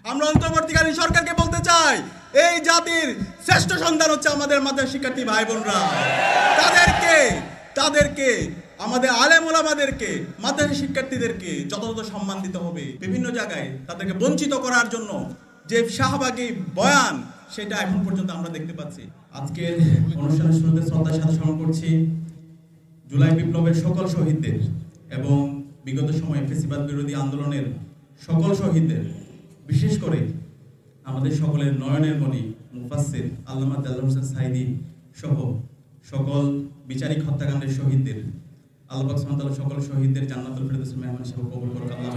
আমরা অন্তর্বর্তীকালীন সরকারকে বলতে চাই, এই জাতির শ্রেষ্ঠ সন্তান হচ্ছে আমাদের মাদ্রাসা শিক্ষার্থী ভাই বোনরা। তাদেরকে আমাদের আলেম ওলামাদেরকে, মাদ্রাসা শিক্ষার্থীদেরকে যথাযথ সম্মান দিতে হবে। বিভিন্ন জায়গায় তাদেরকে বঞ্চিত করার জন্য যে শাহবাগী বয়ান, সেটা এখন পর্যন্ত আমরা দেখতে পাচ্ছি। আজকের অনুষ্ঠানের শুরুতে শ্রদ্ধার সাথে স্মরণ করছি জুলাই বিপ্লবের সকল শহীদদের এবং বিগত সময়ে ফ্যাসিবাদ বিরোধী আন্দোলনের সকল শহীদদের, বিশেষ করে আমাদের সকলের নয়নের মণি মুফাসসির আল্লামা দেলোয়ার হোসেন সাঈদী সহ সকল বিচারিক হত্যাকাণ্ডের শহীদদের, আল্লাহ পাক সুবহানাহু ওয়া তাআলা সকল শহীদদের জান্নাতুল ফেরদৌসের মেহমান হিসেবে কবুল করুক আল্লাহ।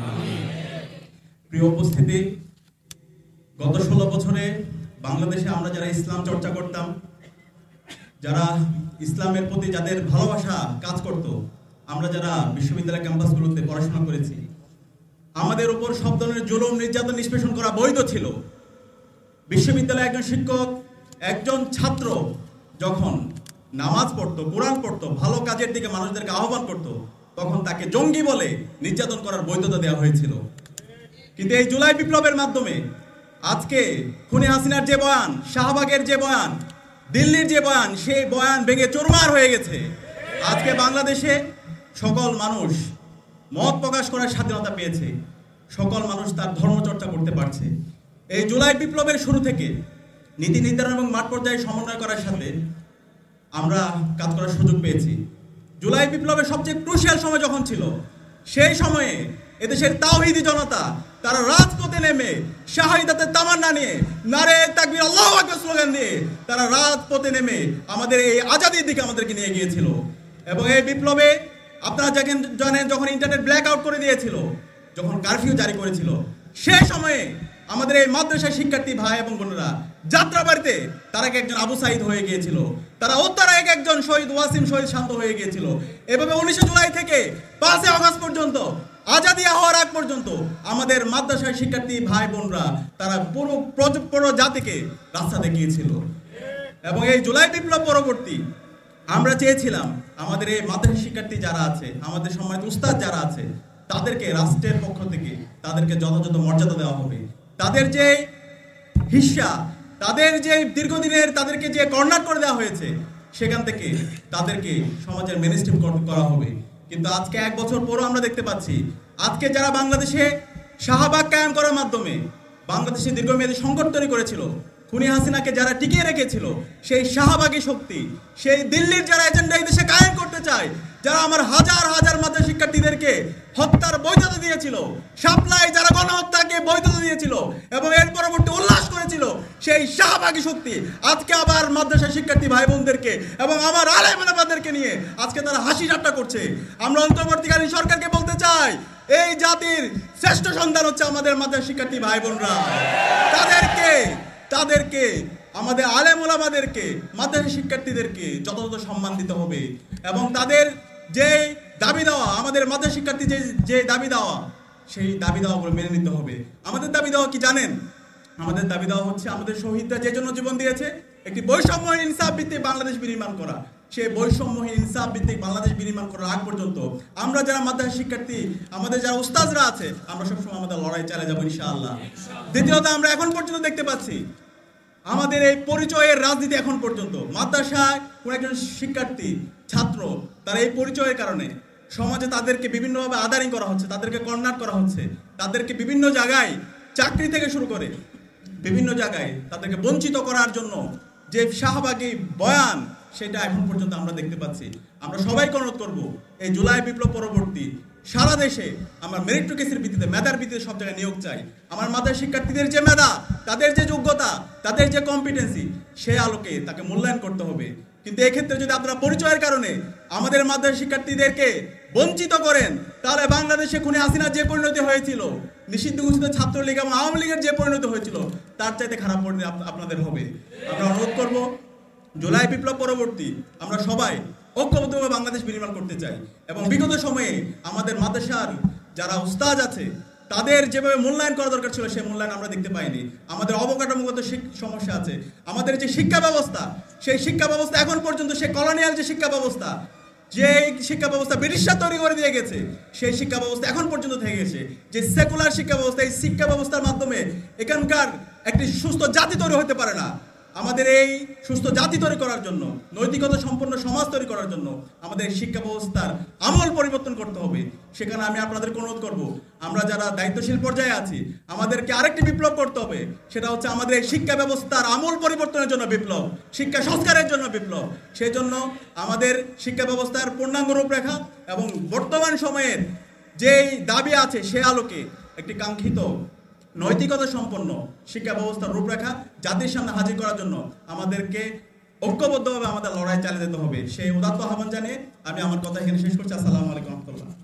প্রিয় উপস্থিতি, গত 16 বছরে বাংলাদেশে আমরা যারা ইসলাম চর্চা করতাম, যারা ইসলামের প্রতি যাদের ভালোবাসা কাজ করত, আমরা যারা বিশ্ববিদ্যালয় ক্যাম্পাসগুলোতে পড়াশোনা করেছি, আমাদের উপর সব ধরনের জুলুম নির্যাতন নিষ্পেষণ করা বৈধ ছিল। বিশ্ববিদ্যালয়ে একজন শিক্ষক, একজন ছাত্র যখন নামাজ পড়তো, কোরআন পড়তো, ভালো কাজের দিকে মানুষদেরকে আহ্বান করত, তখন তাকে জঙ্গি বলে নির্যাতন করার বৈধতা দেওয়া হয়েছিল। কিন্তু এই জুলাই বিপ্লবের মাধ্যমে আজকে খুনি হাসিনার যে বয়ান, শাহবাগের যে বয়ান, দিল্লির যে বয়ান, সেই বয়ান ভেঙে চুরমার হয়ে গেছে। আজকে বাংলাদেশে সকল মানুষ মত প্রকাশ করার স্বাধীনতা পেয়েছে, সকল মানুষ তার ধর্মচর্চা করতে পারছে। এই জুলাই বিপ্লবের শুরু থেকে নীতি নির্ধারণ এবং মাঠ পর্যায়ে সমন্বয় করার সাথে আমরা কাজ করার সুযোগ পেয়েছি। জুলাই বিপ্লবের সবচেয়ে ক্রুশিয়াল সময় যখন ছিল, সেই সময়ে এদেশের তাওহীদি জনতা তারা রাজপথে নেমে শাহাদাতের তামান্না নিয়ে, নারে তাকবীর আল্লাহু আকবার স্লোগান দিয়ে তারা রাজপথে নেমে আমাদের এই আজাদির দিকে আমাদেরকে নিয়ে গিয়েছিল। এবং এই বিপ্লবে আপনারা জানেন, যখন ইন্টারনেট ব্ল্যাক আউট করে দিয়েছিল, যখন কারফিউ জারি করেছিল, সে সময়ে আমাদের এই মাদ্রাসার শিক্ষার্থী ভাই এবং বোনেরা যাত্রাবাড়িতে তারা একজন আবু সাঈদ হয়ে গিয়েছিল, তারা উত্তরা একজন শহীদ ওয়াসিম শহীদ শান্ত হয়ে গিয়েছিল। এভাবে 19 জুলাই থেকে 5 আগস্ট পর্যন্ত, আজাদি হওয়ার আগ পর্যন্ত আমাদের মাদ্রাসার শিক্ষার্থী ভাই বোনরা তারা পুরো জাতিকে রাস্তা দেখিয়েছিল। এবং এই জুলাই বিপ্লব পরবর্তী আমরা চেয়েছিলাম আমাদের এই মাদ্রাসা শিক্ষার্থী যারা আছে, আমাদের সম্মানিত উস্তাদ যারা আছে, তাদেরকে রাষ্ট্রের পক্ষ থেকে তাদেরকে যথাযথ মর্যাদা দেওয়া হবে। তাদের যে হিস্সা, তাদের যে দীর্ঘদিনের তাদেরকে যে কর্নার করে দেওয়া হয়েছে, সেখান থেকে তাদেরকে সমাজের মেনস্ট্রিম করা হবে। কিন্তু আজকে 1 বছর পরও আমরা দেখতে পাচ্ছি, আজকে যারা বাংলাদেশে শাহবাগ কায়েম করার মাধ্যমে বাংলাদেশে দীর্ঘমেয়াদী সংকট তৈরি করেছিল, খুনি হাসিনাকে যারা টিকিয়ে রেখেছিল, সেই শাহবাগী শক্তি, সেই দিল্লির যারা এজেন্ডা এই দেশে কায়েম করতে চায়, যারা আমার হাজার হাজার মাদ্রাসা শিক্ষার্থীদেরকে হত্যার বৈধতা দিয়েছিল, সাপ্লাই যারা গণহত্যাকে বৈধতা দিয়েছিল এবং এর পরবর্তী উল্লাস করেছিল, সেই শাহবাগী শক্তি আজকে আবার মাদ্রাসা শিক্ষার্থী ভাই বোনদেরকে এবং আমার আলেম ওলামাদেরকে নিয়ে আজকে তারা হাসি ঠাট্টা করছে। আমরা অন্তর্বর্তীকালীন সরকারকে বলতে চাই, এই জাতির শ্রেষ্ঠ সন্তান হচ্ছে আমাদের মাদ্রাসা শিক্ষার্থী ভাই বোনরা। তাদেরকে আমাদের আলেম ওলামাদেরকে, মাদ্রাসা শিক্ষার্থীদেরকে যথাযথ সম্মান দিতে হবে এবং তাদের যে দাবি দেওয়া, আমাদের মাদ্রাসা শিক্ষার্থী যে দাবি দেওয়া, সেই দাবি দেওয়াগুলো মেনে নিতে হবে। আমাদের দাবি দেওয়া কি জানেন? আমাদের দাবি দেওয়া হচ্ছে আমাদের শহীদরা যে জন্য জীবন দিয়েছে, একটি বৈষম্যহীন ইনসাফ ভিত্তিক বাংলাদেশ বিনির্মাণ করা। সেই বৈষম্যহীন ইনসাফ ভিত্তিক বাংলাদেশ বিনির্মাণ করার আগ পর্যন্ত আমরা যারা মাদ্রাসা শিক্ষার্থী, আমাদের যারা উস্তাদরা আছে, আমরা সবসময় আমাদের লড়াই চালিয়ে যাবো ইনশাআল্লাহ। দ্বিতীয়ত, আমরা এখন পর্যন্ত দেখতে পাচ্ছি আমাদের এই পরিচয়ের রাজনীতি এখন পর্যন্ত মাদ্রাসায় কোন একজন শিক্ষার্থী, ছাত্র, তারা এই পরিচয়ের কারণে সমাজে তাদেরকে বিভিন্নভাবে আদারিং করা হচ্ছে, তাদেরকে কর্নার করা হচ্ছে, তাদেরকে বিভিন্ন জায়গায় চাকরি থেকে শুরু করে বিভিন্ন জায়গায় তাদেরকে বঞ্চিত করার জন্য যে শাহবাগী বয়ান, সেটা এখন পর্যন্ত আমরা দেখতে পাচ্ছি। আমরা সবাইকে অনুরোধ করব, এই জুলাই বিপ্লব পরবর্তী সারা দেশে আমরা মেরিটোক্রেসির ভিত্তিতে, মেধার ভিত্তিতে সব জায়গায় নিয়োগ চাই। আমার মাদ্রাসা শিক্ষার্থীদের যে মেধা, তাদের যে যোগ্যতা, তাদের যে কম্পিটেন্সি, সেই আলোকে তাকে মূল্যায়ন করতে হবে। কিন্তু এক্ষেত্রে যদি আপনারা পরিচয়ের কারণে আমাদের মাদ্রাসা শিক্ষার্থীদেরকে বঞ্চিত করেন, তাহলে বাংলাদেশে খুনি হাসিনার যে পরিণতি হয়েছিল, নিষিদ্ধ ঘোষিত ছাত্রলীগ এবং আওয়ামী লীগের যে পরিণতি হয়েছিল, তার চাইতে খারাপ পরিণতি আপনাদের হবে। আমরা অনুরোধ করব, জুলাই বিপ্লব পরবর্তী আমরা সবাই ঐক্যবদ্ধভাবে বাংলাদেশ বিনির্মাণ করতে চাই এবং বিগত সময়ে আমাদের মাদ্রাসার যারা উস্তাদ আছে, তাদের যেভাবে মূল্যায়ন করা দরকার ছিল, সেই মূল্যায়ন আমরা দেখতে পাইনি। আমাদের অবকাঠামোগত সমস্যা আছে, আমাদের যে শিক্ষা ব্যবস্থা, সেই শিক্ষা ব্যবস্থা এখন পর্যন্ত সেই কলোনিয়াল যে শিক্ষা ব্যবস্থা, যে শিক্ষা ব্যবস্থা ব্রিটিশরা তৈরি করে দিয়ে গেছে, সেই শিক্ষা ব্যবস্থা এখন পর্যন্ত থেকে গেছে। যে সেকুলার শিক্ষা ব্যবস্থা, এই শিক্ষা ব্যবস্থার মাধ্যমে এখানকার একটি সুস্থ জাতি তৈরি হতে পারে না। আমাদের এই সুস্থ জাতি তৈরি করার জন্য, নৈতিকতা সম্পন্ন সমাজ তৈরি করার জন্য আমাদের শিক্ষা ব্যবস্থার আমূল পরিবর্তন করতে হবে। সেখানে আমি আপনাদেরকে অনুরোধ করব, আমরা যারা দায়িত্বশীল পর্যায়ে আছি, আমাদেরকে আরেকটি বিপ্লব করতে হবে। সেটা হচ্ছে আমাদের এই শিক্ষা ব্যবস্থার আমূল পরিবর্তনের জন্য বিপ্লব, শিক্ষা সংস্কারের জন্য বিপ্লব। সেই জন্য আমাদের শিক্ষা ব্যবস্থার পূর্ণাঙ্গ রূপরেখা এবং বর্তমান সময়ের যেই দাবি আছে সে আলোকে একটি কাঙ্ক্ষিত নৈতিকতা সম্পন্ন শিক্ষা ব্যবস্থার রূপরেখা জাতির সামনে হাজির করার জন্য আমাদেরকে ঐক্যবদ্ধভাবে আমাদের লড়াই চালিয়ে যেতে হবে। সেই উদাত্ত আহ্বান জানিয়ে আমি আমার কথা এখানে শেষ করছি। আসসালামু আলাইকুম রহমতুল্লাহ।